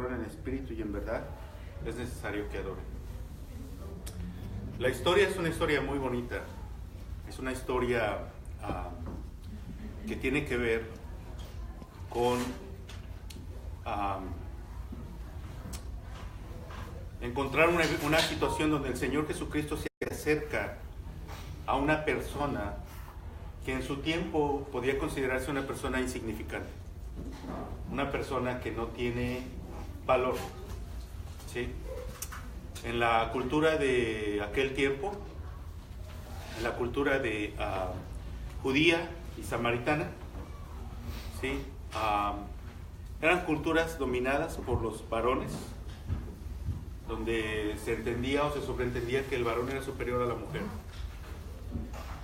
adoran en espíritu y en verdad, es necesario que adoren. La historia es una historia muy bonita. Es una historia que tiene que ver con encontrar una situación donde el Señor Jesucristo se acerca a una persona que en su tiempo podía considerarse una persona insignificante, una persona que no tiene valor, ¿sí? En la cultura de aquel tiempo, en la cultura de judía y samaritana, ¿sí? Eran culturas dominadas por los varones, donde se entendía o se sobreentendía que el varón era superior a la mujer.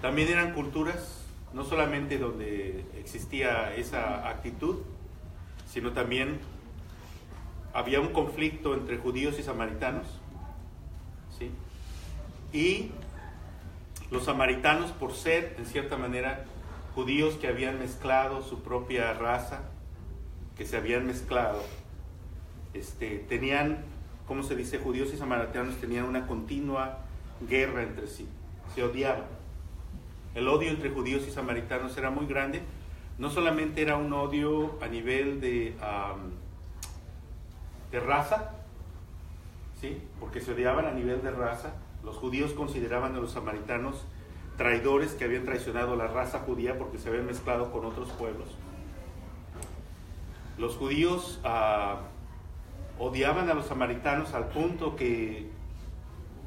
También eran culturas no solamente donde existía esa actitud, sino también había un conflicto entre judíos y samaritanos, ¿sí? Y los samaritanos, por ser en cierta manera judíos que habían mezclado su propia raza, que se habían mezclado, tenían, ¿cómo se dice? Judíos y samaritanos tenían una continua guerra entre sí, se odiaban. El odio entre judíos y samaritanos era muy grande. No solamente era un odio a nivel de raza, ¿sí? Porque se odiaban a nivel de raza. Los judíos consideraban a los samaritanos traidores que habían traicionado a la raza judía porque se habían mezclado con otros pueblos. Los judíos odiaban a los samaritanos al punto que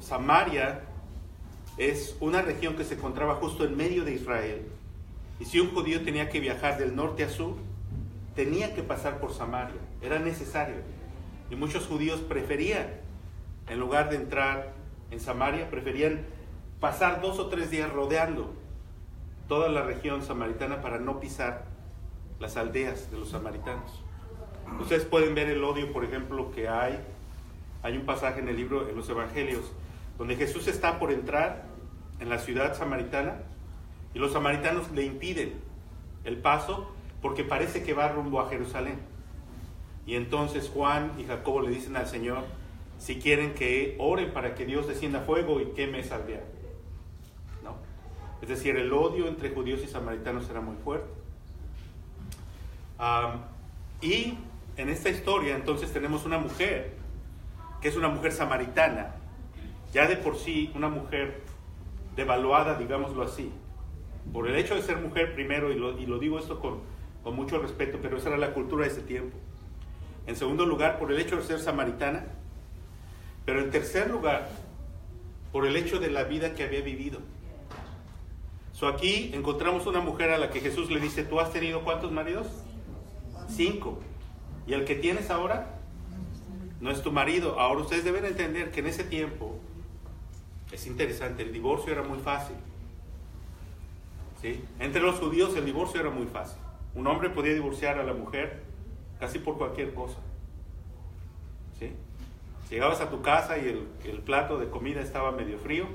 Samaria es una región que se encontraba justo en medio de Israel. Y si un judío tenía que viajar del norte a sur, tenía que pasar por Samaria. Era necesario. Y muchos judíos preferían, en lugar de entrar en Samaria, preferían pasar 2 o 3 días rodeando toda la región samaritana para no pisar las aldeas de los samaritanos. Ustedes pueden ver el odio, por ejemplo, que hay un pasaje en el libro, en los evangelios, donde Jesús está por entrar en la ciudad samaritana y los samaritanos le impiden el paso porque parece que va rumbo a Jerusalén. Y entonces Juan y Jacobo le dicen al Señor si quieren que oren para que Dios descienda fuego y queme esa aldea, ¿no? Es decir, el odio entre judíos y samaritanos era muy fuerte. Y en esta historia entonces tenemos una mujer que es una mujer samaritana, ya de por sí una mujer devaluada, digámoslo así, por el hecho de ser mujer primero, y lo digo esto con mucho respeto, pero esa era la cultura de ese tiempo. En segundo lugar, por el hecho de ser samaritana, pero en tercer lugar, por el hecho de la vida que había vivido. Aquí encontramos una mujer a la que Jesús le dice, ¿tú has tenido cuántos maridos? 5. ¿Y el que tienes ahora? No es tu marido. Ahora ustedes deben entender que en ese tiempo, es interesante, el divorcio era muy fácil, ¿sí? Entre los judíos el divorcio era muy fácil. Un hombre podía divorciar a la mujer casi por cualquier cosa, ¿sí? Llegabas a tu casa y el plato de comida estaba medio frío,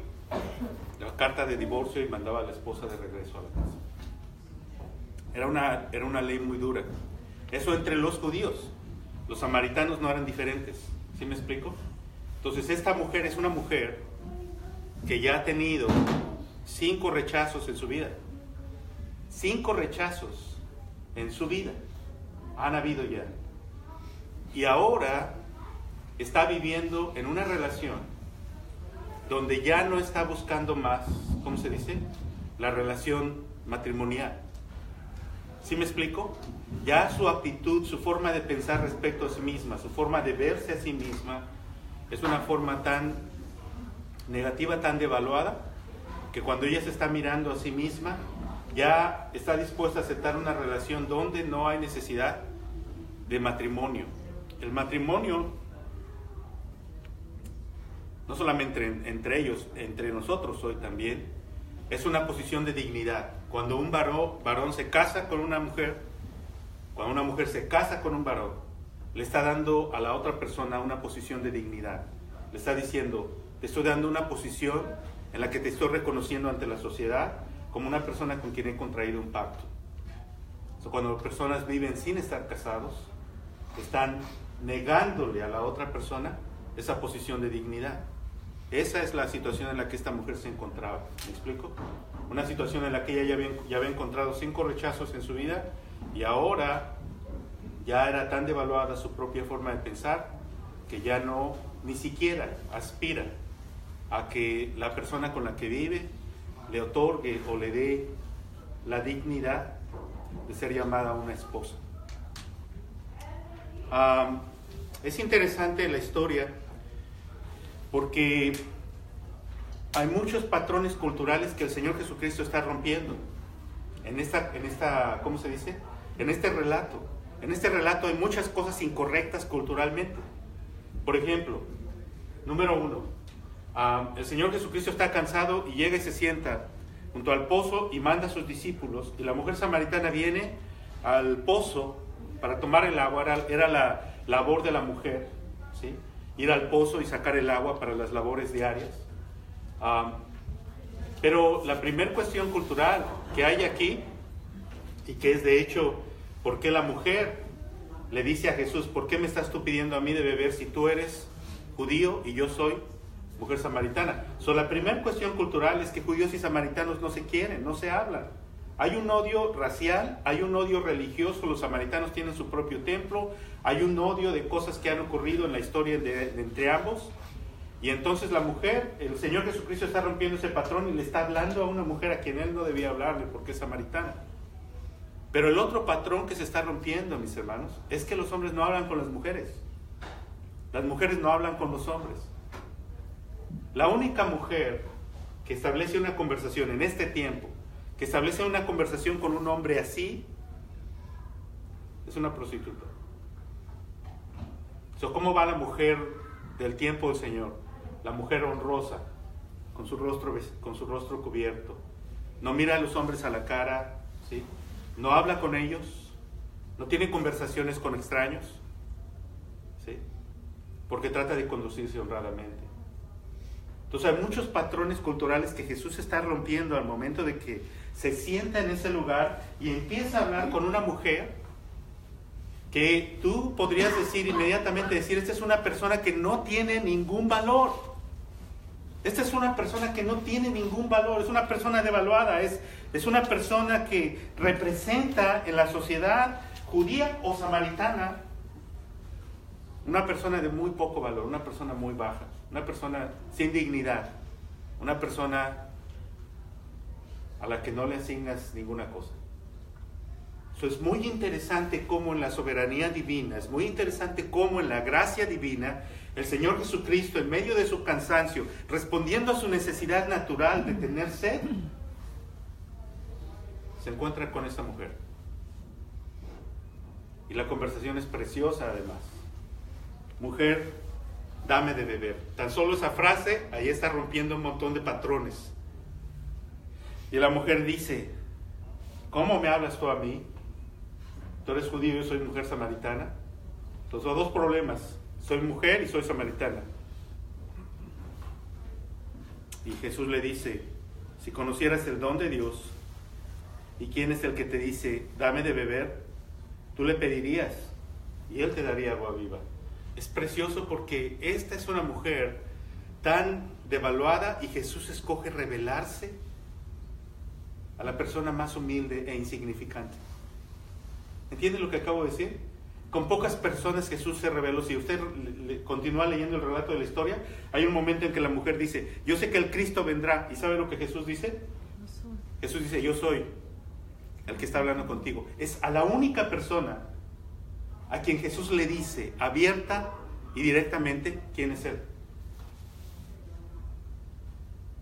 la carta de divorcio y mandaba a la esposa de regreso a la casa. Era una ley muy dura. Eso entre los judíos. Los samaritanos no eran diferentes. ¿Sí me explico? Entonces esta mujer es una mujer que ya ha tenido 5 rechazos en su vida. 5 rechazos en su vida han habido ya. Y ahora está viviendo en una relación donde ya no está buscando más, ¿cómo se dice? La relación matrimonial. ¿Sí me explico? Ya su actitud, su forma de pensar respecto a sí misma, su forma de verse a sí misma, es una forma tan negativa, tan devaluada, que cuando ella se está mirando a sí misma, ya está dispuesta a aceptar una relación donde no hay necesidad de matrimonio. El matrimonio, no solamente entre ellos, entre nosotros hoy también, es una posición de dignidad. Cuando un varón se casa con una mujer, cuando una mujer se casa con un varón, le está dando a la otra persona una posición de dignidad. Le está diciendo, te estoy dando una posición en la que te estoy reconociendo ante la sociedad como una persona con quien he contraído un pacto. Cuando personas viven sin estar casados, están negándole a la otra persona esa posición de dignidad. Esa es la situación en la que esta mujer se encontraba. ¿Me explico? Una situación en la que ella ya había encontrado 5 rechazos en su vida y ahora ya era tan devaluada su propia forma de pensar que ya no, ni siquiera aspira a que la persona con la que vive le otorgue o le dé la dignidad de ser llamada una esposa. Es interesante la historia porque hay muchos patrones culturales que el Señor Jesucristo está rompiendo en esta, ¿cómo se dice? En este relato. En este relato hay muchas cosas incorrectas culturalmente. Por ejemplo, número 1, el Señor Jesucristo está cansado y llega y se sienta junto al pozo y manda a sus discípulos, y la mujer samaritana viene al pozo para tomar el agua. Era la labor de la mujer, ¿sí? Ir al pozo y sacar el agua para las labores diarias. Pero la primera cuestión cultural que hay aquí, y que es de hecho, ¿por qué la mujer le dice a Jesús, ¿por qué me estás tú pidiendo a mí de beber si tú eres judío y yo soy mujer samaritana? La primera cuestión cultural es que judíos y samaritanos no se quieren, no se hablan. Hay un odio racial, hay un odio religioso, los samaritanos tienen su propio templo, hay un odio de cosas que han ocurrido en la historia entre ambos. Y entonces la mujer, el Señor Jesucristo está rompiendo ese patrón y le está hablando a una mujer a quien él no debía hablarle porque es samaritana. Pero el otro patrón que se está rompiendo, mis hermanos, es que los hombres no hablan con las mujeres. Las mujeres no hablan con los hombres. La única mujer que establece una conversación en este tiempo, que establece una conversación con un hombre así, es una prostituta. ¿Cómo va la mujer del tiempo del Señor? La mujer honrosa, con su rostro cubierto. No mira a los hombres a la cara, ¿sí? No habla con ellos, no tiene conversaciones con extraños, ¿sí? Porque trata de conducirse honradamente. Entonces hay muchos patrones culturales que Jesús está rompiendo al momento de que se sienta en ese lugar y empieza a hablar con una mujer que tú podrías decir inmediatamente, esta es una persona que no tiene ningún valor. Esta es una persona que no tiene ningún valor, es una persona devaluada, es una persona que representa en la sociedad judía o samaritana una persona de muy poco valor, una persona muy baja, una persona sin dignidad, una persona a la que no le asignas ninguna cosa. Eso es muy interesante cómo en la soberanía divina, es muy interesante cómo en la gracia divina, el Señor Jesucristo, en medio de su cansancio, respondiendo a su necesidad natural de tener sed, se encuentra con esta mujer. Y la conversación es preciosa además. Mujer, dame de beber. Tan solo esa frase, ahí está rompiendo un montón de patrones. Y la mujer dice, ¿cómo me hablas tú a mí? Tú eres judío y yo soy mujer samaritana. Entonces, dos problemas. Soy mujer y soy samaritana. Y Jesús le dice, si conocieras el don de Dios y quién es el que te dice, dame de beber, tú le pedirías y él te daría agua viva. Es precioso porque esta es una mujer tan devaluada y Jesús escoge revelarse a la persona más humilde e insignificante. ¿Entienden lo que acabo de decir? Con pocas personas Jesús se reveló. Si usted continúa leyendo el relato de la historia, hay un momento en que la mujer dice, yo sé que el Cristo vendrá. ¿Y sabe lo que Jesús dice? Jesús dice, yo soy el que está hablando contigo. Es a la única persona a quien Jesús le dice abierta y directamente quién es Él.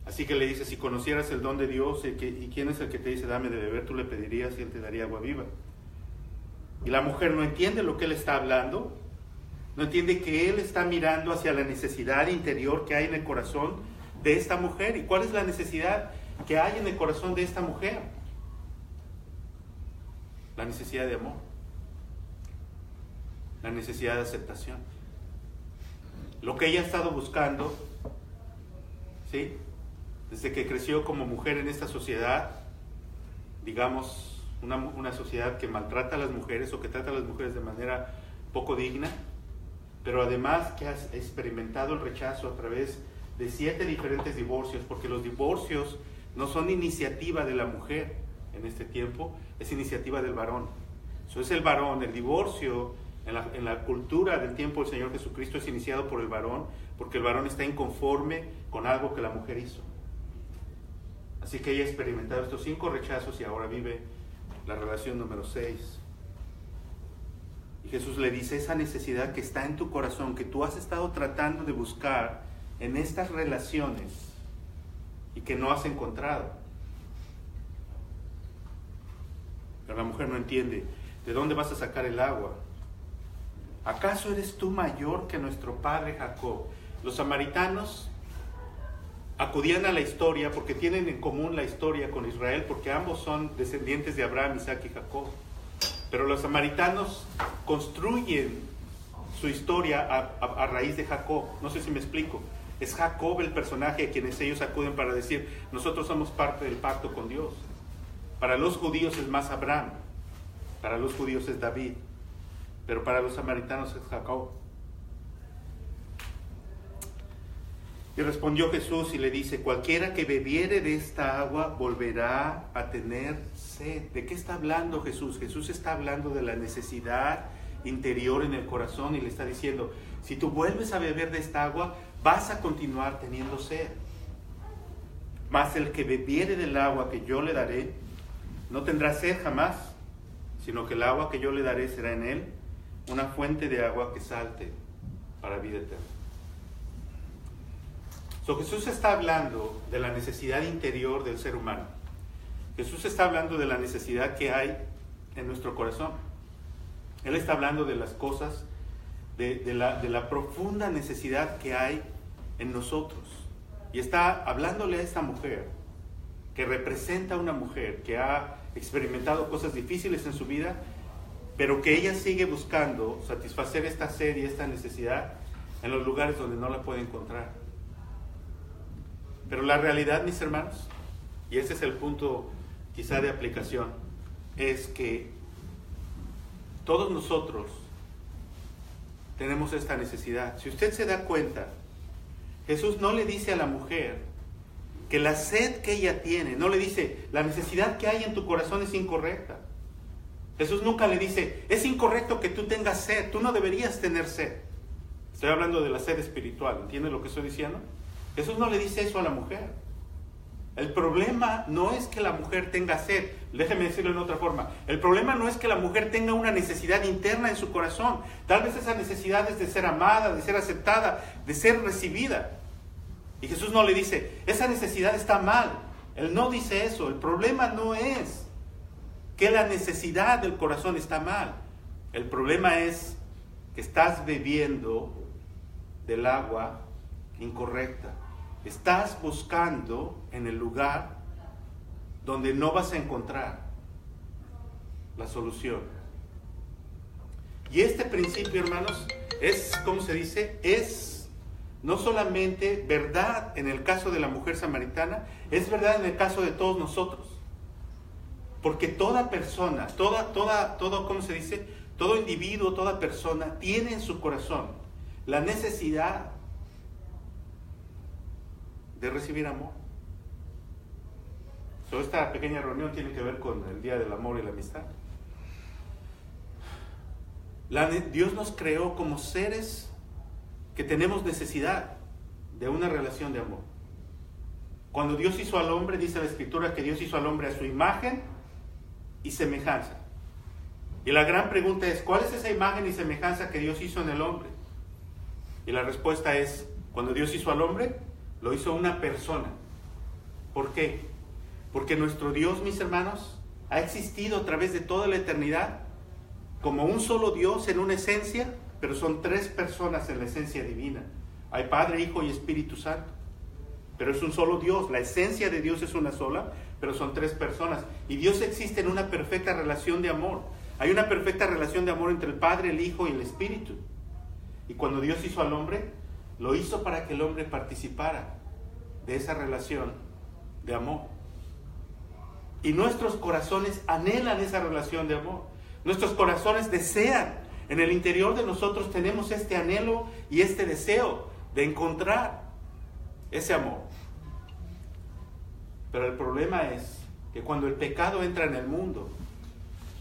Así que le dice, si conocieras el don de Dios y quién es el que te dice dame de beber, tú le pedirías y Él te daría agua viva. Y la mujer no entiende lo que Él está hablando, no entiende que Él está mirando hacia la necesidad interior que hay en el corazón de esta mujer. ¿Y cuál es la necesidad que hay en el corazón de esta mujer? La necesidad de amor, la necesidad de aceptación. Lo que ella ha estado buscando, ¿sí? Desde que creció como mujer en esta sociedad, digamos, una sociedad que maltrata a las mujeres o que trata a las mujeres de manera poco digna, pero además que has experimentado el rechazo a través de 7 diferentes divorcios, porque los divorcios no son iniciativa de la mujer en este tiempo, es iniciativa del varón. Eso es el varón. El divorcio en la cultura del tiempo del Señor Jesucristo es iniciado por el varón, porque el varón está inconforme con algo que la mujer hizo. Así que ella ha experimentado estos 5 rechazos y ahora vive la relación número 6. Y Jesús le dice, esa necesidad que está en tu corazón, que tú has estado tratando de buscar en estas relaciones y que no has encontrado. Pero la mujer no entiende, ¿de dónde vas a sacar el agua? ¿Acaso eres tú mayor que nuestro padre Jacob? Los samaritanos acudían a la historia porque tienen en común la historia con Israel, porque ambos son descendientes de Abraham, Isaac y Jacob. Pero los samaritanos construyen su historia a raíz de Jacob. No sé si me explico. Es Jacob el personaje a quienes ellos acuden para decir, nosotros somos parte del pacto con Dios. Para los judíos es más Abraham, para los judíos es David, pero para los samaritanos es Jacob. Y respondió Jesús y le dice, cualquiera que bebiere de esta agua volverá a tener sed. ¿De qué está hablando Jesús? Jesús está hablando de la necesidad interior en el corazón y le está diciendo, si tú vuelves a beber de esta agua, vas a continuar teniendo sed. Mas el que bebiere del agua que yo le daré, no tendrá sed jamás, sino que el agua que yo le daré será en él una fuente de agua que salte para vida eterna. Jesús está hablando de la necesidad interior del ser humano. Jesús está hablando de la necesidad que hay en nuestro corazón. Él está hablando de las cosas, de la profunda necesidad que hay en nosotros. Y está hablándole a esta mujer, que representa a una mujer que ha experimentado cosas difíciles en su vida, pero que ella sigue buscando satisfacer esta sed y esta necesidad en los lugares donde no la puede encontrar. Pero la realidad, mis hermanos, y ese es el punto quizá de aplicación, es que todos nosotros tenemos esta necesidad. Si usted se da cuenta, Jesús no le dice a la mujer que la sed que ella tiene, no le dice, la necesidad que hay en tu corazón es incorrecta. Jesús nunca le dice, es incorrecto que tú tengas sed, tú no deberías tener sed. Estoy hablando de la sed espiritual, ¿entiende lo que estoy diciendo? Jesús no le dice eso a la mujer. El problema no es que la mujer tenga sed, déjeme decirlo en otra forma. El problema no es que la mujer tenga una necesidad interna en su corazón. Tal vez esa necesidad es de ser amada, de ser aceptada, de ser recibida. Y Jesús no le dice, esa necesidad está mal. Él no dice eso. El problema no es que la necesidad del corazón está mal. El problema es que estás bebiendo del agua incorrecta. Estás buscando en el lugar donde no vas a encontrar la solución. Y este principio, hermanos, es, ¿cómo se dice? Es no solamente verdad en el caso de la mujer samaritana, es verdad en el caso de todos nosotros. Porque toda persona, ¿cómo se dice? Todo individuo, toda persona tiene en su corazón la necesidad de recibir amor. Esta pequeña reunión tiene que ver con el Día del Amor y la Amistad. Dios nos creó como seres que tenemos necesidad de una relación de amor. Cuando Dios hizo al hombre, dice la Escritura que Dios hizo al hombre a su imagen y semejanza. Y la gran pregunta es, ¿cuál es esa imagen y semejanza que Dios hizo en el hombre? Y la respuesta es, cuando Dios hizo al hombre, lo hizo una persona. ¿Por qué? Porque nuestro Dios, mis hermanos, ha existido a través de toda la eternidad como un solo Dios en una esencia, pero son 3 personas en la esencia divina. Hay Padre, Hijo y Espíritu Santo. Pero es un solo Dios. La esencia de Dios es una sola, pero son 3 personas. Y Dios existe en una perfecta relación de amor. Hay una perfecta relación de amor entre el Padre, el Hijo y el Espíritu. Y cuando Dios hizo al hombre, lo hizo para que el hombre participara de esa relación de amor. Y nuestros corazones anhelan esa relación de amor. Nuestros corazones desean En el interior de nosotros tenemos este anhelo y este deseo de encontrar ese amor. Pero el problema es que cuando el pecado entra en el mundo,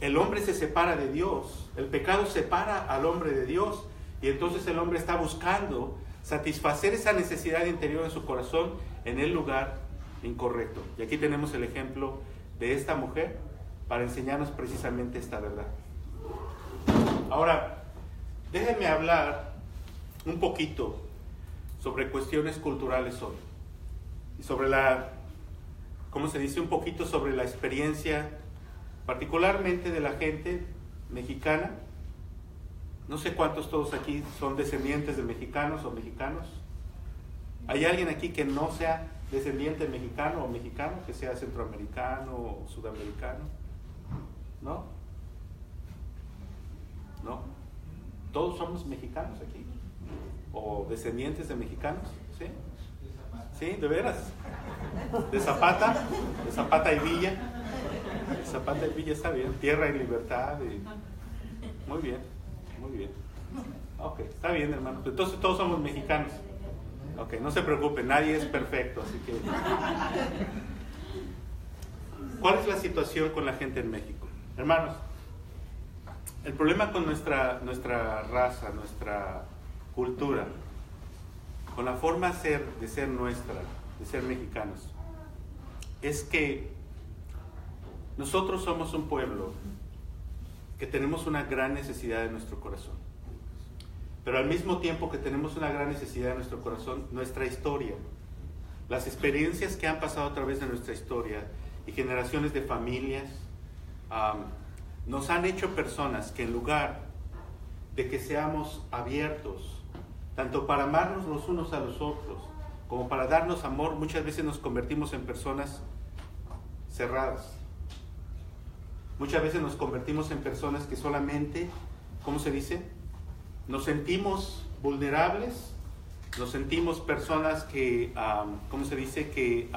el hombre se separa de Dios, el pecado separa al hombre de Dios, y entonces el hombre está buscando satisfacer esa necesidad interior de su corazón en el lugar incorrecto. Y aquí tenemos el ejemplo de esta mujer para enseñarnos precisamente esta verdad. Ahora, déjenme hablar un poquito sobre cuestiones culturales hoy. Y sobre ¿cómo se dice? Un poquito sobre la experiencia, particularmente de la gente mexicana. No sé cuántos todos aquí son descendientes de mexicanos o mexicanos. ¿Hay alguien aquí que no sea descendiente mexicano o mexicano, que sea centroamericano o sudamericano? ¿No? ¿No? ¿Todos somos mexicanos aquí? ¿O descendientes de mexicanos? ¿Sí? ¿Sí? ¿De veras? ¿De Zapata y Villa? Zapata y Villa está bien. Tierra y libertad. Muy bien, muy bien. Ok, está bien, hermano. Entonces todos somos mexicanos. Ok, no se preocupen, nadie es perfecto, así que... ¿Cuál es la situación con la gente en México? Hermanos, el problema con nuestra raza, nuestra cultura, con la forma de ser nuestra, de ser mexicanos, es que nosotros somos un pueblo que tenemos una gran necesidad en nuestro corazón. Pero al mismo tiempo que tenemos una gran necesidad en nuestro corazón, nuestra historia, las experiencias que han pasado a través de nuestra historia y generaciones de familias, nos han hecho personas que en lugar de que seamos abiertos, tanto para amarnos los unos a los otros, como para darnos amor, muchas veces nos convertimos en personas cerradas. Muchas veces nos convertimos en personas que solamente, ¿cómo se dice? Nos sentimos vulnerables, nos sentimos personas que, ¿cómo se dice? Que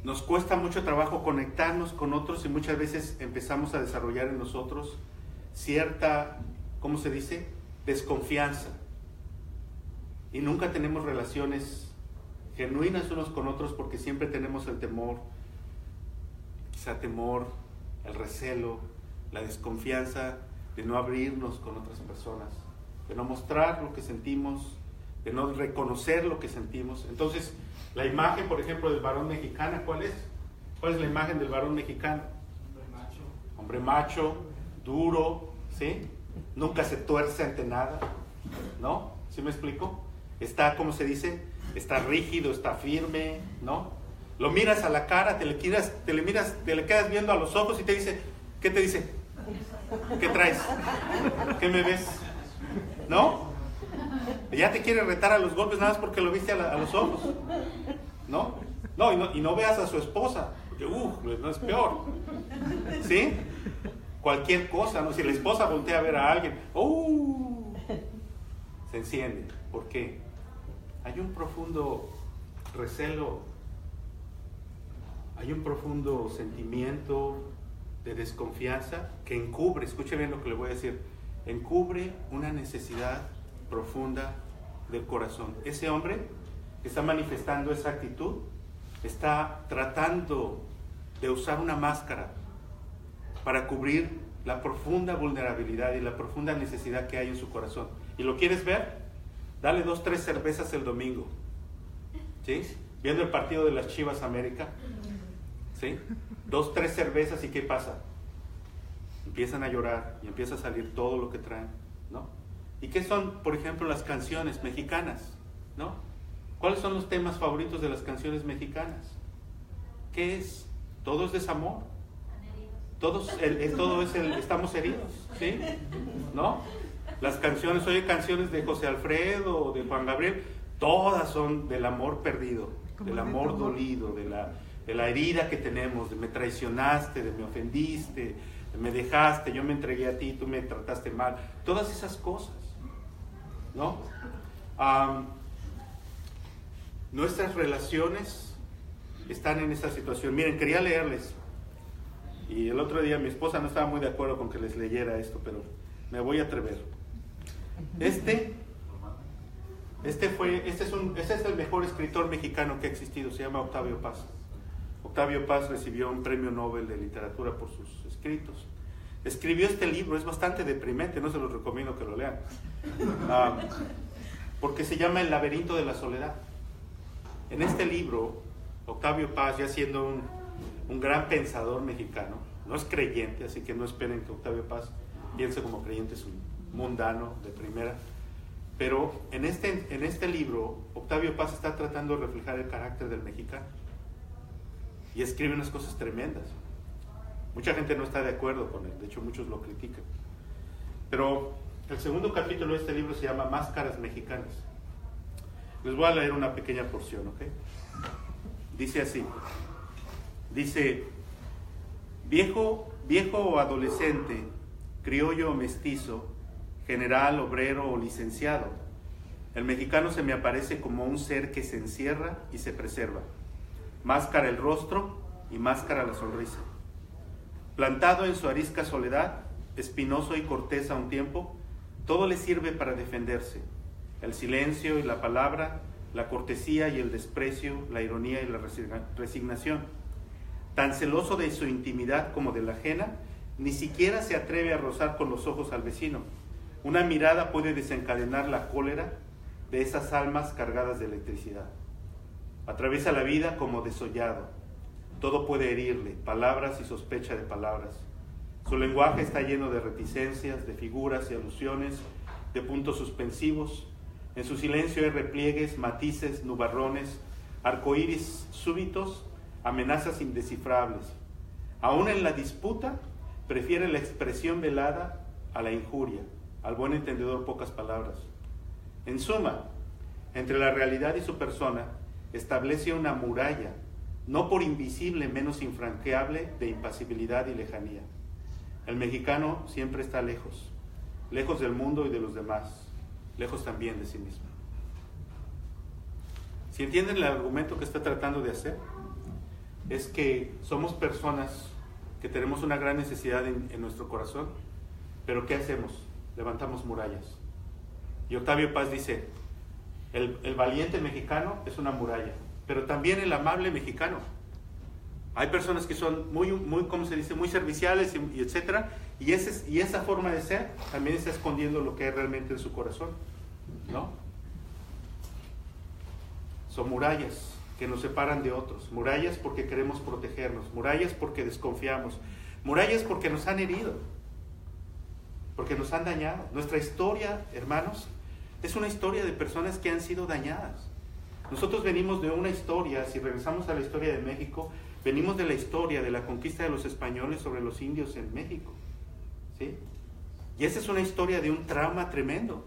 nos cuesta mucho trabajo conectarnos con otros y muchas veces empezamos a desarrollar en nosotros cierta, ¿cómo se dice? Desconfianza. Y nunca tenemos relaciones genuinas unos con otros porque siempre tenemos el temor, el recelo, la desconfianza de no abrirnos con otras personas, de no mostrar lo que sentimos, de no reconocer lo que sentimos. Entonces, la imagen, por ejemplo, del varón mexicano, ¿cuál es? ¿Cuál es la imagen del varón mexicano? Hombre macho, duro, ¿sí? Nunca se tuerce ante nada, ¿no? ¿Sí me explico? Está, ¿cómo se dice? Está rígido, está firme, ¿no? Lo miras a la cara, te le quedas viendo a los ojos y te dice, ¿qué te dice? ¿Qué traes? ¿Qué me ves? ¿No? Ya te quiere retar a los golpes nada más porque lo viste a los ojos. ¿No? Y no veas a su esposa, porque no es peor. ¿Sí? Cualquier cosa, ¿no? Si la esposa voltea a ver a alguien, se enciende. ¿Por qué? Hay un profundo recelo, hay un profundo sentimiento de desconfianza que encubre, escuche bien lo que le voy a decir, encubre una necesidad profunda del corazón. Ese hombre que está manifestando esa actitud está tratando de usar una máscara para cubrir la profunda vulnerabilidad y la profunda necesidad que hay en su corazón. ¿Y lo quieres ver? Dale 2, 3 cervezas el domingo, ¿sí? Viendo el partido de las Chivas América, ¿sí? 2, 3 cervezas y ¿qué pasa? Empiezan a llorar y empieza a salir todo lo que traen, ¿no? ¿Y qué son, por ejemplo, las canciones mexicanas, ¿no? ¿Cuáles son los temas favoritos de las canciones mexicanas? ¿Qué es? Todo es desamor. Estamos heridos, ¿sí? ¿No? Las canciones, oye, canciones de José Alfredo o de Juan Gabriel, todas son del amor perdido, del amor dolido, de la herida que tenemos, de me traicionaste, de me ofendiste, de me dejaste, yo me entregué a ti, tú me trataste mal, todas esas cosas, ¿no? Nuestras relaciones están en esa situación. Miren, quería leerles Y el otro día mi esposa no estaba muy de acuerdo con que les leyera esto, pero me voy a atrever. Este es el mejor escritor mexicano que ha existido, se llama Octavio Paz. Octavio Paz recibió un premio Nobel de literatura por sus escritos. Escribió este libro, es bastante deprimente, no se los recomiendo que lo lean, porque se llama El laberinto de la soledad. En este libro, Octavio Paz, ya siendo un gran pensador mexicano, no es creyente, así que no esperen que Octavio Paz piense como creyente, es un mundano de primera, pero en este libro, Octavio Paz está tratando de reflejar el carácter del mexicano y escribe unas cosas tremendas. Mucha gente no está de acuerdo con él, de hecho muchos lo critican. Pero el segundo capítulo de este libro se llama Máscaras Mexicanas. Les voy a leer una pequeña porción, ¿ok? Dice así, viejo o adolescente, criollo o mestizo, general, obrero o licenciado, el mexicano se me aparece como un ser que se encierra y se preserva. Máscara el rostro y máscara la sonrisa. Plantado en su arisca soledad, espinoso y cortés a un tiempo, todo le sirve para defenderse. El silencio y la palabra, la cortesía y el desprecio, la ironía y la resignación. Tan celoso de su intimidad como de la ajena, ni siquiera se atreve a rozar con los ojos al vecino. Una mirada puede desencadenar la cólera de esas almas cargadas de electricidad. Atraviesa la vida como desollado. Todo puede herirle, palabras y sospecha de palabras. Su lenguaje está lleno de reticencias, de figuras y alusiones, de puntos suspensivos. En su silencio hay repliegues, matices, nubarrones, arcoíris súbitos, amenazas indescifrables. Aún en la disputa, prefiere la expresión velada a la injuria, al buen entendedor pocas palabras. En suma, entre la realidad y su persona, establece una muralla, no por invisible, menos infranqueable, de impasibilidad y lejanía. El mexicano siempre está lejos, lejos del mundo y de los demás, lejos también de sí mismo. Si entienden el argumento que está tratando de hacer, es que somos personas que tenemos una gran necesidad en nuestro corazón, pero ¿qué hacemos? Levantamos murallas. Y Octavio Paz dice, el valiente mexicano es una muralla, pero también el amable mexicano. Hay personas que son muy ¿cómo se dice? Muy serviciales y etcétera, y esa forma de ser también está escondiendo lo que es realmente en su corazón, ¿no? Son murallas que nos separan de otros, murallas porque queremos protegernos, murallas porque desconfiamos, murallas porque nos han herido, porque nos han dañado. Nuestra historia, hermanos, es una historia de personas que han sido dañadas. Nosotros venimos de una historia, si regresamos a la historia de México, venimos de la historia de la conquista de los españoles sobre los indios en México, ¿sí? Y esa es una historia de un trauma tremendo.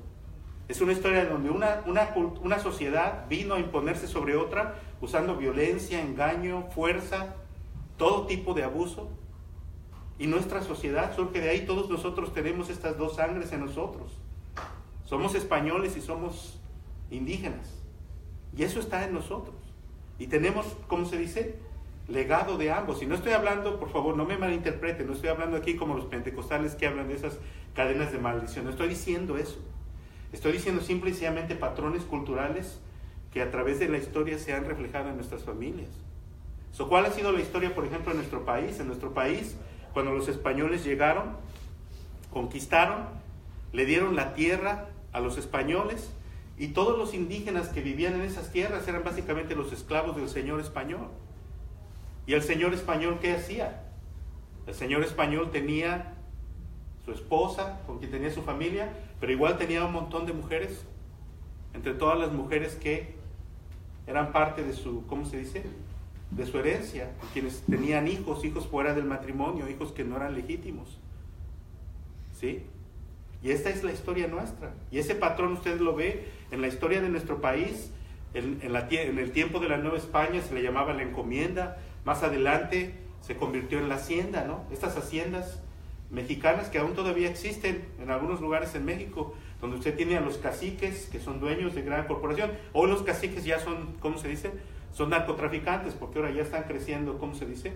Es una historia donde una sociedad vino a imponerse sobre otra usando violencia, engaño, fuerza, todo tipo de abuso. Y nuestra sociedad surge de ahí. Todos nosotros tenemos estas dos sangres en nosotros. Somos españoles y somos indígenas. Y eso está en nosotros. Y tenemos, ¿cómo se dice? Legado de ambos. Y no estoy hablando, por favor, no me malinterpreten, no estoy hablando aquí como los pentecostales que hablan de esas cadenas de maldición. No estoy diciendo eso. Estoy diciendo simple y sencillamente patrones culturales que a través de la historia se han reflejado en nuestras familias. ¿Cuál ha sido la historia, por ejemplo, en nuestro país? En nuestro país, cuando los españoles llegaron, conquistaron, le dieron la tierra a los españoles, y todos los indígenas que vivían en esas tierras eran básicamente los esclavos del señor español. ¿Y el señor español qué hacía? El señor español tenía su esposa, con quien tenía su familia, pero igual tenía un montón de mujeres, entre todas las mujeres que eran parte de su, ¿cómo se dice?, de su herencia, quienes tenían hijos fuera del matrimonio, hijos que no eran legítimos, ¿sí? Y esta es la historia nuestra, y ese patrón usted lo ve en la historia de nuestro país. En el tiempo de la Nueva España se le llamaba la encomienda, más adelante se convirtió en la hacienda, ¿no? Estas haciendas mexicanas que aún todavía existen en algunos lugares en México, donde usted tiene a los caciques que son dueños de gran corporación. Hoy los caciques ya son, ¿cómo se dice?, son narcotraficantes, porque ahora ya están creciendo, ¿cómo se dice?,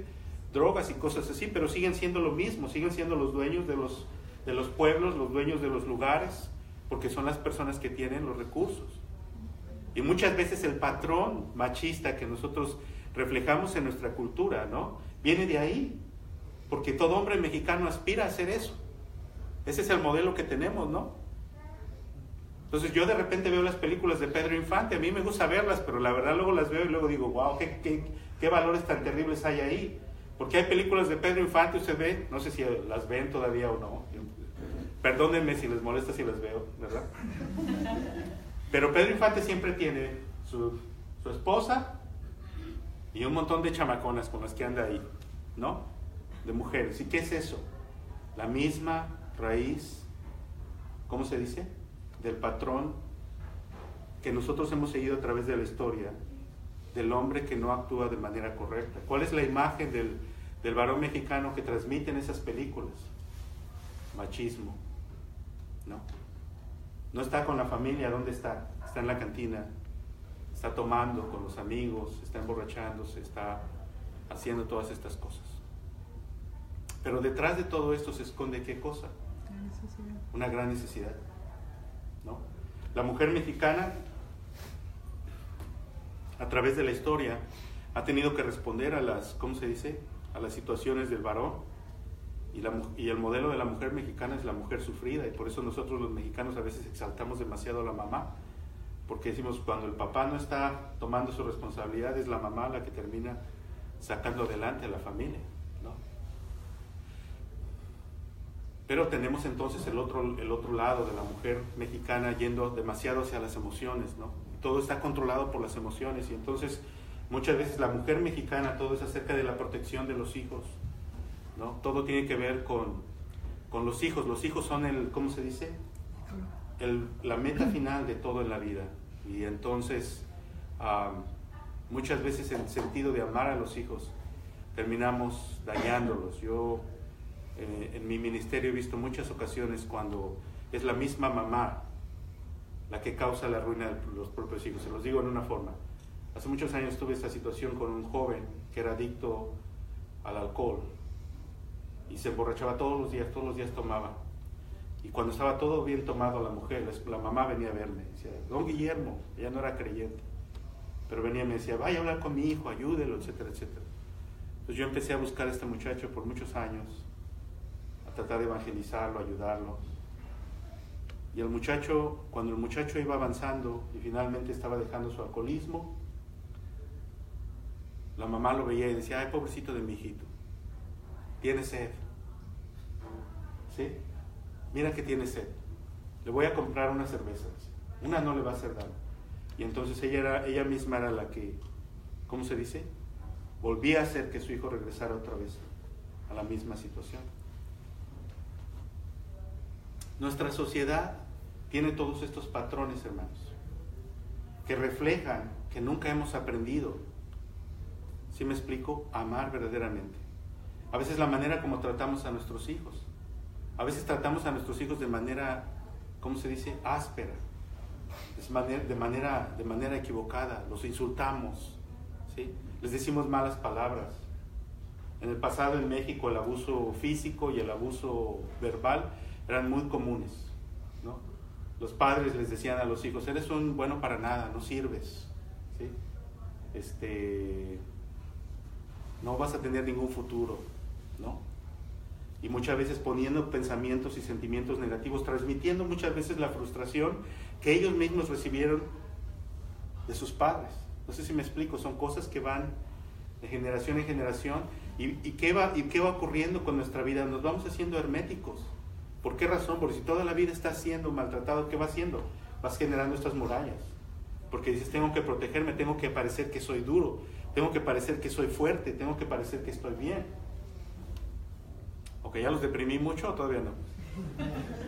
drogas y cosas así, pero siguen siendo lo mismo, siguen siendo los dueños de los pueblos, los dueños de los lugares, porque son las personas que tienen los recursos. Y muchas veces el patrón machista que nosotros reflejamos en nuestra cultura, ¿no?, viene de ahí, porque todo hombre mexicano aspira a hacer eso. Ese es el modelo que tenemos, ¿no? Entonces yo de repente veo las películas de Pedro Infante, a mí me gusta verlas, pero la verdad luego las veo y luego digo, wow, qué valores tan terribles hay ahí. Porque hay películas de Pedro Infante, usted ve, no sé si las ven todavía o no, perdónenme si les molesta si las veo, ¿verdad? Pero Pedro Infante siempre tiene su esposa y un montón de chamaconas con las que anda ahí, ¿no? De mujeres. ¿Y qué es eso? La misma raíz, ¿cómo se dice?, del patrón que nosotros hemos seguido a través de la historia, del hombre que no actúa de manera correcta. ¿Cuál es la imagen del varón mexicano que transmiten esas películas? Machismo, ¿no? No está con la familia, ¿dónde está? Está en la cantina, está tomando con los amigos, está emborrachándose, está haciendo todas estas cosas. Pero detrás de todo esto se esconde ¿qué cosa? Una gran necesidad, ¿no? La mujer mexicana, a través de la historia, ha tenido que responder a las, ¿cómo se dice?, a las situaciones del varón. Y el modelo de la mujer mexicana es la mujer sufrida, y por eso nosotros los mexicanos a veces exaltamos demasiado a la mamá, porque decimos, cuando el papá no está tomando su responsabilidad, es la mamá la que termina sacando adelante a la familia, ¿no? Pero tenemos entonces el otro lado de la mujer mexicana yendo demasiado hacia las emociones, ¿no? Todo está controlado por las emociones, y entonces muchas veces la mujer mexicana, todo es acerca de la protección de los hijos, ¿no? Todo tiene que ver con los hijos. Los hijos son ¿cómo se dice?, la meta final de todo en la vida. Y entonces muchas veces en el sentido de amar a los hijos terminamos dañándolos. Yo en mi ministerio he visto muchas ocasiones cuando es la misma mamá la que causa la ruina de los propios hijos. Se los digo en una forma. Hace muchos años tuve esta situación con un joven que era adicto al alcohol y se emborrachaba todos los días tomaba. Y cuando estaba todo bien tomado, la mamá venía a verme, decía, don Guillermo, ella no era creyente, pero venía y me decía, vaya a hablar con mi hijo, ayúdelo, etcétera, etcétera. Entonces yo empecé a buscar a este muchacho por muchos años, a tratar de evangelizarlo, ayudarlo. Y cuando el muchacho iba avanzando y finalmente estaba dejando su alcoholismo, la mamá lo veía y decía, ay, pobrecito de mi hijito, tiene sed, ¿sí? Mira que tiene sed, le voy a comprar unas cervezas, una no le va a hacer daño. Y entonces ella misma era la que, ¿cómo se dice?, volvía a hacer que su hijo regresara otra vez a la misma situación. Nuestra sociedad tiene todos estos patrones, hermanos, que reflejan que nunca hemos aprendido, ¿sí me explico?, a amar verdaderamente. A veces la manera como tratamos a nuestros hijos, a veces tratamos a nuestros hijos de manera, ¿cómo se dice?, áspera, de manera equivocada, los insultamos, ¿sí?, les decimos malas palabras. En el pasado en México el abuso físico y el abuso verbal eran muy comunes, ¿no? Los padres les decían a los hijos, eres un bueno para nada, no sirves, ¿sí? No vas a tener ningún futuro, ¿no? Y muchas veces poniendo pensamientos y sentimientos negativos, transmitiendo muchas veces la frustración que ellos mismos recibieron de sus padres. No sé si me explico, son cosas que van de generación en generación. ¿Y qué va ocurriendo con nuestra vida? Nos vamos haciendo herméticos. ¿Por qué razón? Porque si toda la vida estás siendo maltratado, ¿qué vas haciendo? Vas generando estas murallas. Porque dices, tengo que protegerme, tengo que parecer que soy duro, tengo que parecer que soy fuerte, tengo que parecer que estoy bien. ¿Ok, ya los deprimí mucho o todavía no?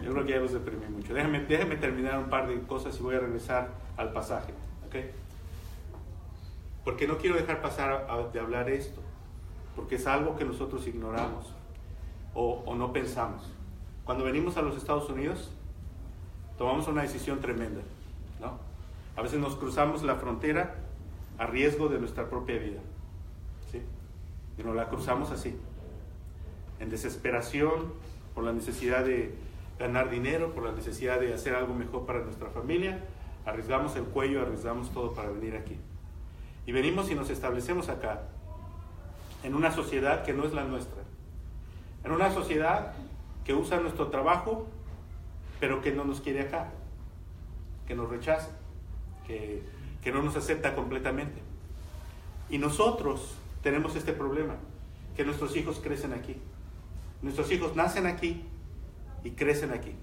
Yo creo que ya los deprimí mucho. Déjame terminar un par de cosas y voy a regresar al pasaje. ¿Ok? Porque no quiero dejar pasar de hablar esto, porque es algo que nosotros ignoramos o no pensamos. Cuando venimos a los Estados Unidos, tomamos una decisión tremenda, ¿no? A veces nos cruzamos la frontera a riesgo de nuestra propia vida, ¿sí? y nos la cruzamos así, en desesperación, por la necesidad de ganar dinero, por la necesidad de hacer algo mejor para nuestra familia. Arriesgamos el cuello, arriesgamos todo para venir aquí. Y venimos y nos establecemos acá, en una sociedad que no es la nuestra, en una sociedad que usa nuestro trabajo, pero que no nos quiere acá, que nos rechaza, que no nos acepta completamente. Y nosotros tenemos este problema, que nuestros hijos crecen aquí. Nuestros hijos nacen aquí y crecen aquí.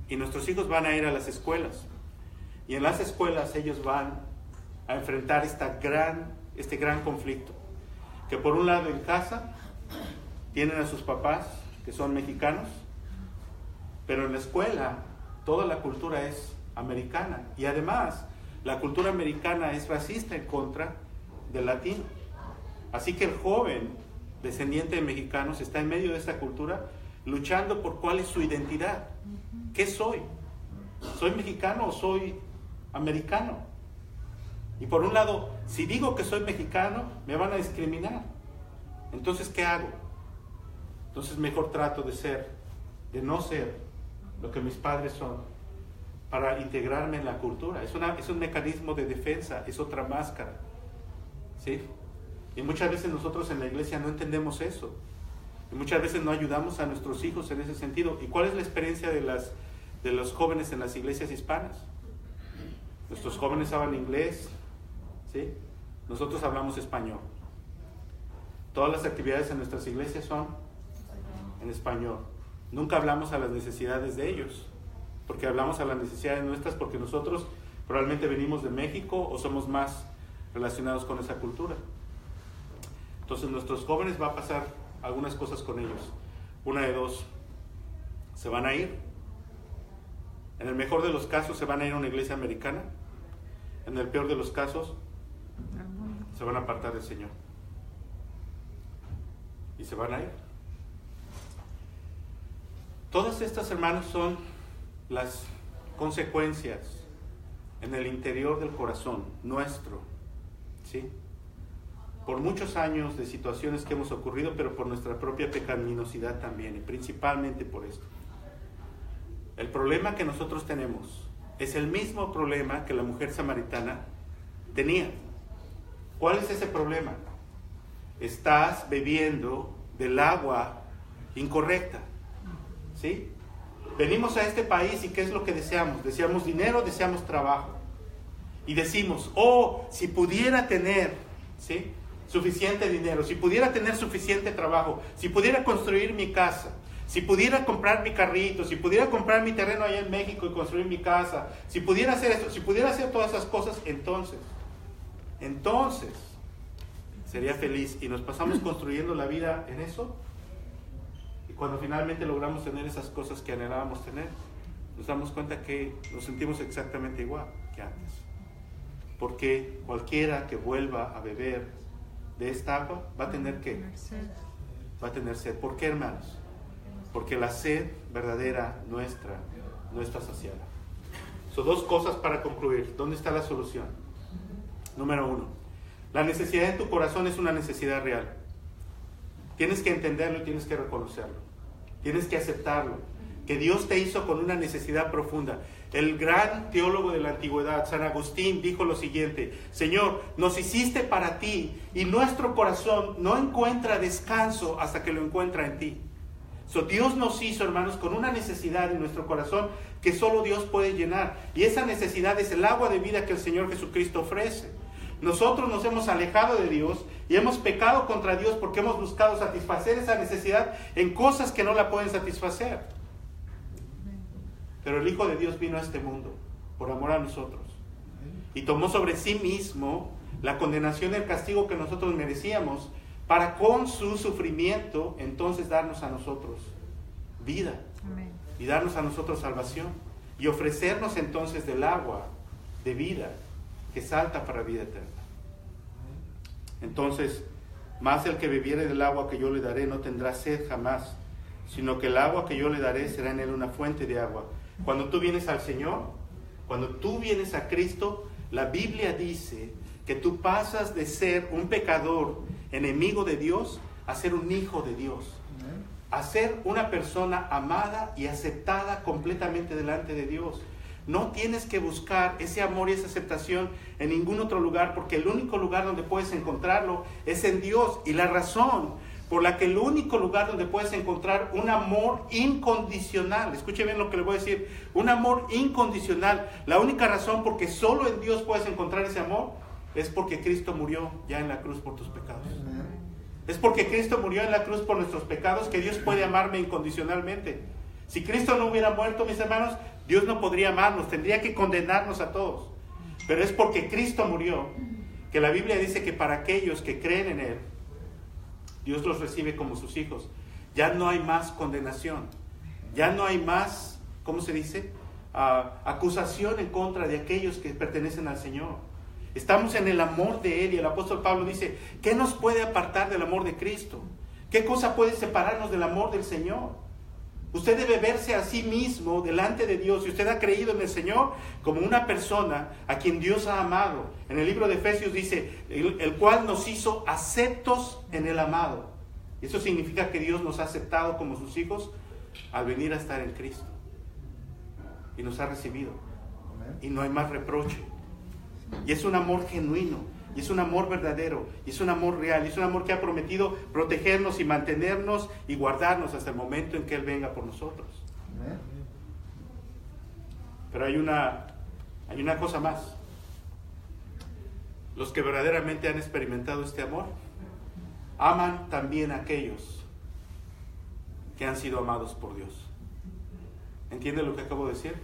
Y nuestros hijos van a ir a las escuelas. Y en las escuelas ellos van a enfrentar este gran conflicto. Que por un lado en casa tienen a sus papás, que son mexicanos, pero en la escuela toda la cultura es americana. Y además, la cultura americana es racista en contra del latino. Así que el joven descendiente de mexicanos está en medio de esta cultura luchando por cuál es su identidad. ¿Qué soy? ¿Soy mexicano o soy americano? Y por un lado, si digo que soy mexicano, me van a discriminar. Entonces, ¿qué hago? Entonces mejor trato de no ser lo que mis padres son, para integrarme en la cultura. Es un mecanismo de defensa, es otra máscara, ¿sí? Y muchas veces nosotros en la iglesia no entendemos eso. Y muchas veces no ayudamos a nuestros hijos en ese sentido. ¿Y cuál es la experiencia de los jóvenes en las iglesias hispanas? Nuestros jóvenes hablan inglés, ¿sí? Nosotros hablamos español. Todas las actividades en nuestras iglesias son en español. Nunca hablamos a las necesidades de ellos, porque hablamos a las necesidades nuestras porque nosotros probablemente venimos de México o somos más relacionados con esa cultura. Entonces nuestros jóvenes va a pasar algunas cosas con ellos. Una de dos, se van a ir. En el mejor de los casos se van a ir a una iglesia americana. En el peor de los casos se van a apartar del Señor. Y se van a ir. Todas estas, hermanos, son las consecuencias en el interior del corazón nuestro, ¿sí? Por muchos años de situaciones que hemos ocurrido, pero por nuestra propia pecaminosidad también, y principalmente por esto. El problema que nosotros tenemos es el mismo problema que la mujer samaritana tenía. ¿Cuál es ese problema? Estás bebiendo del agua incorrecta, ¿sí? Venimos a este país y ¿qué es lo que deseamos? Deseamos dinero, deseamos trabajo. Y decimos, oh, si pudiera tener, ¿sí?, suficiente dinero, si pudiera tener suficiente trabajo, si pudiera construir mi casa, si pudiera comprar mi carrito, si pudiera comprar mi terreno allá en México y construir mi casa, si pudiera hacer esto, si pudiera hacer todas esas cosas, entonces sería feliz. Y nos pasamos construyendo la vida en eso. Y cuando finalmente logramos tener esas cosas que anhelábamos tener, nos damos cuenta que nos sentimos exactamente igual que antes. Porque cualquiera que vuelva a beber de esta agua va a tener ¿qué? Va a tener sed. ¿Por qué, hermanos? Porque la sed verdadera nuestra no está saciada. Son dos cosas para concluir. ¿Dónde está la solución? Número 1. La necesidad en tu corazón es una necesidad real. Tienes que entenderlo y tienes que reconocerlo. Tienes que aceptarlo. Que Dios te hizo con una necesidad profunda. El gran teólogo de la antigüedad, San Agustín, dijo lo siguiente: Señor, nos hiciste para ti y nuestro corazón no encuentra descanso hasta que lo encuentra en ti. Dios nos hizo, hermanos, con una necesidad en nuestro corazón que solo Dios puede llenar. Y esa necesidad es el agua de vida que el Señor Jesucristo ofrece. Nosotros nos hemos alejado de Dios y hemos pecado contra Dios porque hemos buscado satisfacer esa necesidad en cosas que no la pueden satisfacer. Pero el Hijo de Dios vino a este mundo por amor a nosotros y tomó sobre sí mismo la condenación y el castigo que nosotros merecíamos para con su sufrimiento entonces darnos a nosotros vida. Amén. Y darnos a nosotros salvación y ofrecernos entonces del agua de vida que salta para vida eterna. Entonces, más el que bebiere del agua que yo le daré no tendrá sed jamás, sino que el agua que yo le daré será en él una fuente de agua. Cuando tú vienes al Señor, cuando tú vienes a Cristo, la Biblia dice que tú pasas de ser un pecador enemigo de Dios, a ser un hijo de Dios. A ser una persona amada y aceptada completamente delante de Dios. No tienes que buscar ese amor y esa aceptación en ningún otro lugar, porque el único lugar donde puedes encontrarlo es en Dios. Y la razón por la que el único lugar donde puedes encontrar un amor incondicional, escuche bien lo que le voy a decir, un amor incondicional, la única razón porque solo en Dios puedes encontrar ese amor, es porque Cristo murió ya en la cruz por tus pecados. Es porque Cristo murió en la cruz por nuestros pecados que Dios puede amarme incondicionalmente. Si Cristo no hubiera muerto, mis hermanos, Dios no podría amarnos, tendría que condenarnos a todos. Pero es porque Cristo murió, que la Biblia dice que para aquellos que creen en Él, Dios los recibe como sus hijos. Ya no hay más condenación. Ya no hay más, ¿cómo se dice? Acusación en contra de aquellos que pertenecen al Señor. Estamos en el amor de Él y el apóstol Pablo dice, ¿qué nos puede apartar del amor de Cristo? ¿Qué cosa puede separarnos del amor del Señor? Usted debe verse a sí mismo delante de Dios. Si usted ha creído en el Señor como una persona a quien Dios ha amado. En el libro de Efesios dice, el cual nos hizo aceptos en el amado. Eso significa que Dios nos ha aceptado como sus hijos al venir a estar en Cristo. Y nos ha recibido. Y no hay más reproche. Y es un amor genuino, y es un amor verdadero, y es un amor real, y es un amor que ha prometido protegernos y mantenernos y guardarnos hasta el momento en que Él venga por nosotros. Pero hay una cosa más. Los que verdaderamente han experimentado este amor, aman también a aquellos que han sido amados por Dios. ¿Entiende lo que acabo de decir?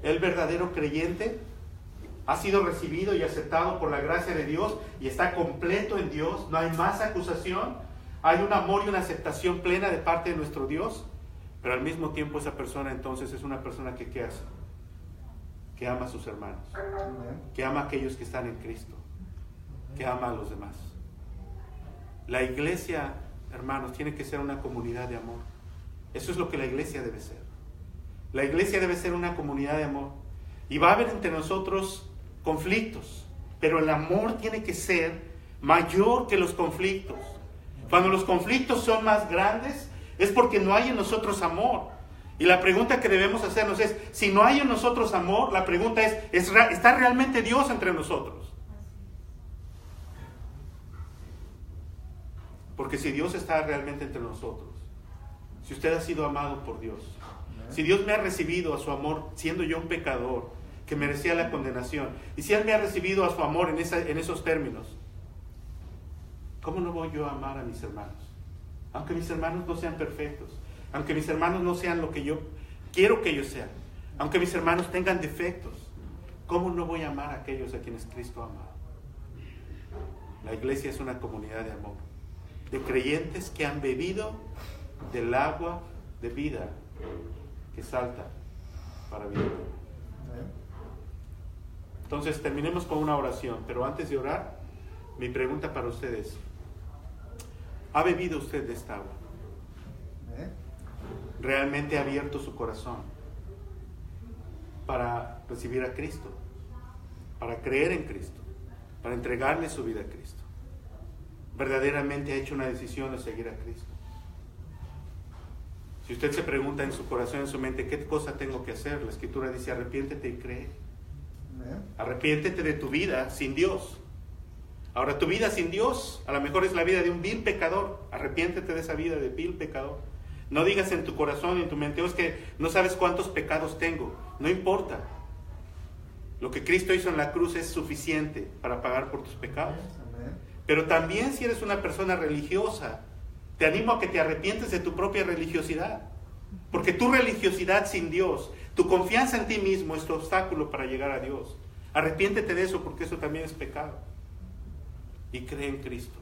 El verdadero creyente ha sido recibido y aceptado por la gracia de Dios y está completo en Dios. No hay más acusación. Hay un amor y una aceptación plena de parte de nuestro Dios. Pero al mismo tiempo esa persona entonces es una persona que ¿qué hace? Que ama a sus hermanos. Que ama a aquellos que están en Cristo. Que ama a los demás. La iglesia, hermanos, tiene que ser una comunidad de amor. Eso es lo que la iglesia debe ser. La iglesia debe ser una comunidad de amor. Y va a haber entre nosotros conflictos, pero el amor tiene que ser mayor que los conflictos. Cuando los conflictos son más grandes, es porque no hay en nosotros amor. Y la pregunta que debemos hacernos es, si no hay en nosotros amor, la pregunta es ¿está realmente Dios entre nosotros? Porque si Dios está realmente entre nosotros, si usted ha sido amado por Dios, si Dios me ha recibido a su amor siendo yo un pecador que merecía la condenación, y si Él me ha recibido a su amor en esos términos, ¿cómo no voy yo a amar a mis hermanos? Aunque mis hermanos no sean perfectos, aunque mis hermanos no sean lo que yo quiero que ellos sean, aunque mis hermanos tengan defectos, ¿cómo no voy a amar a aquellos a quienes Cristo ha amado? La iglesia es una comunidad de amor, de creyentes que han bebido del agua de vida que salta para vida. Entonces terminemos con una oración, pero antes de orar, mi pregunta para ustedes: ¿ha bebido usted de esta agua? ¿Realmente ha abierto su corazón para recibir a Cristo, para creer en Cristo, para entregarle su vida a Cristo? ¿Verdaderamente ha hecho una decisión de seguir a Cristo? Si usted se pregunta en su corazón, en su mente, ¿qué cosa tengo que hacer? La Escritura dice, arrepiéntete y cree. Arrepiéntete de tu vida sin Dios. Ahora, tu vida sin Dios a lo mejor es la vida de un vil pecador. Arrepiéntete de esa vida de vil pecador. No digas en tu corazón y en tu mente, es que no sabes cuántos pecados tengo. No importa. Lo que Cristo hizo en la cruz es suficiente para pagar por tus pecados. Pero también si eres una persona religiosa, te animo a que te arrepientes de tu propia religiosidad. Porque tu religiosidad sin Dios, tu confianza en ti mismo es tu obstáculo para llegar a Dios. Arrepiéntete de eso, porque eso también es pecado. Y cree en Cristo.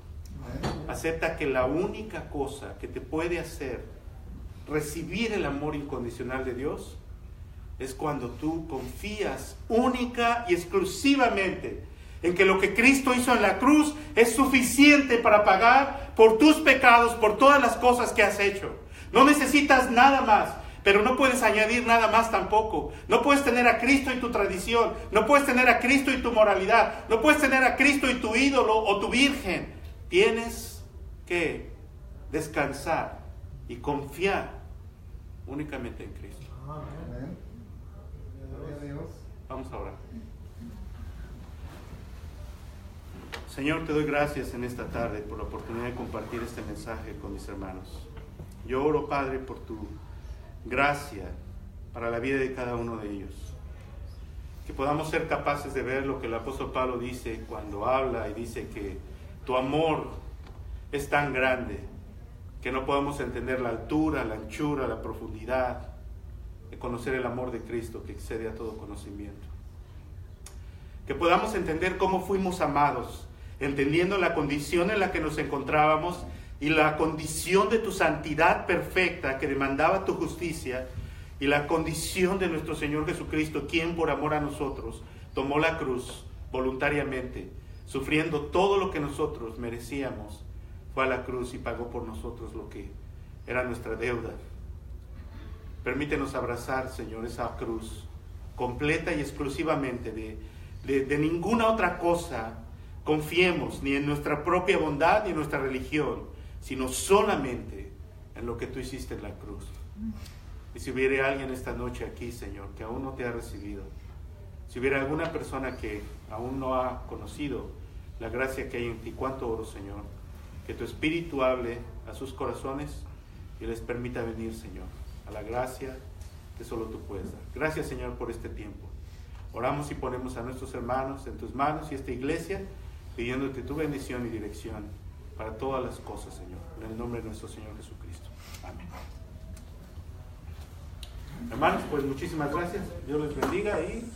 Acepta que la única cosa que te puede hacer recibir el amor incondicional de Dios es cuando tú confías única y exclusivamente en que lo que Cristo hizo en la cruz es suficiente para pagar por tus pecados, por todas las cosas que has hecho. No necesitas nada más, pero no puedes añadir nada más tampoco. No puedes tener a Cristo y tu tradición, no puedes tener a Cristo y tu moralidad, no puedes tener a Cristo y tu ídolo o tu virgen. tienes que descansar y confiar únicamente en Cristo. Amén. Gloria a Dios. Vamos a orar. Señor, te doy gracias en esta tarde por la oportunidad de compartir este mensaje con mis hermanos. Yo oro, Padre, por tu gracia para la vida de cada uno de ellos. Que podamos ser capaces de ver lo que el apóstol Pablo dice cuando habla y dice que tu amor es tan grande que no podemos entender la altura, la anchura, la profundidad de conocer el amor de Cristo que excede a todo conocimiento. Que podamos entender cómo fuimos amados, entendiendo la condición en la que nos encontrábamos y la condición de tu santidad perfecta que demandaba tu justicia y la condición de nuestro Señor Jesucristo, quien por amor a nosotros tomó la cruz voluntariamente, sufriendo todo lo que nosotros merecíamos, fue a la cruz y pagó por nosotros lo que era nuestra deuda. Permítenos abrazar, Señor, esa cruz completa y exclusivamente de ninguna otra cosa confiemos, ni en nuestra propia bondad ni en nuestra religión, sino solamente en lo que tú hiciste en la cruz. Y si hubiera alguien esta noche aquí, Señor, que aún no te ha recibido, si hubiera alguna persona que aún no ha conocido la gracia que hay en ti, cuánto oro, Señor, que tu Espíritu hable a sus corazones y les permita venir, Señor, a la gracia que solo tú puedes dar. Gracias, Señor, por este tiempo. Oramos y ponemos a nuestros hermanos en tus manos y esta iglesia, pidiéndote tu bendición y dirección para todas las cosas, Señor, en el nombre de nuestro Señor Jesucristo. Amén. Hermanos, pues muchísimas gracias. Dios les bendiga y